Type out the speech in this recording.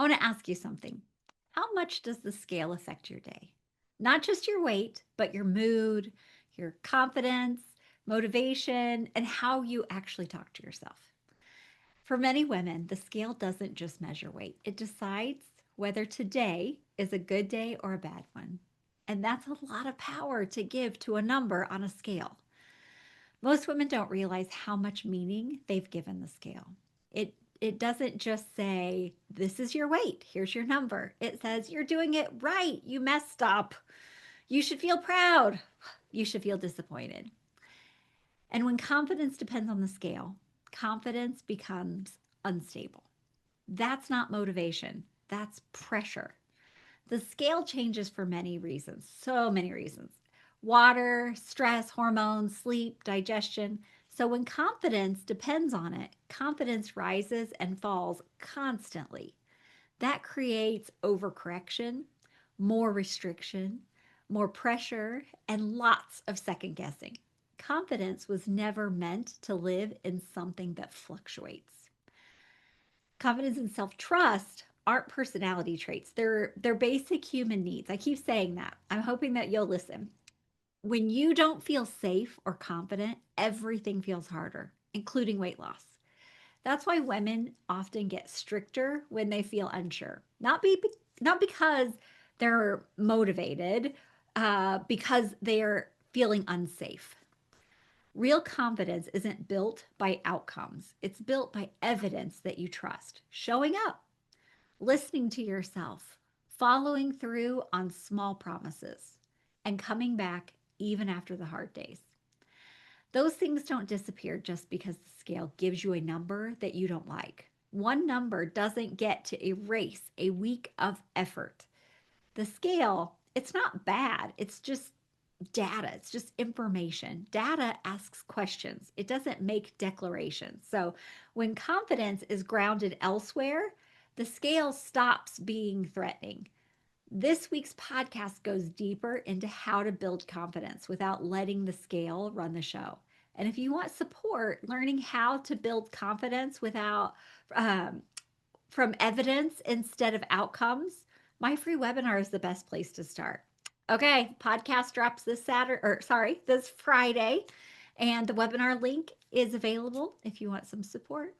want to ask you something. How much does the scale affect your day? Not just your weight, but your mood, your confidence, motivation, and how you actually talk to yourself. For many women, the scale doesn't just measure weight, it decides whether today is a good day or a bad one. And that's a lot of power to give to a number on a scale. Most women don't realize how much meaning they've given the scale. It doesn't just say this is your weight, here's your number. It says you're doing it right. You messed up. You should feel proud. You should feel disappointed. And when confidence depends on the scale, confidence becomes unstable. That's not motivation. That's pressure. The scale changes for many reasons, so many reasons: water, stress, hormones, sleep, digestion. So when confidence depends on it, confidence rises and falls constantly. That creates overcorrection, more restriction, more pressure, and lots of second guessing. Confidence was never meant to live in something that fluctuates. Confidence and self-trust aren't personality traits. They're basic human needs. I keep saying that. I'm hoping that you'll listen. When you don't feel safe or confident, everything feels harder, including weight loss. That's why women often get stricter when they feel unsure. Not because they're motivated, because they are feeling unsafe. Real confidence isn't built by outcomes. It's built by evidence that you trust. Showing up, listening to yourself, following through on small promises, and coming back even after the hard days. Those things don't disappear just because the scale gives you a number that you don't like. One number doesn't get to erase a week of effort. The scale, it's not bad. It's just data. It's just information. Data asks questions. It doesn't make declarations. So when confidence is grounded elsewhere, the scale stops being threatening. This week's podcast goes deeper into how to build confidence without letting the scale run the show. And if you want support learning how to build confidence without um, from evidence instead of outcomes, my free webinar is the best place to start. Okay, podcast drops this Saturday, or sorry, this Friday, and the webinar link is available if you want some support.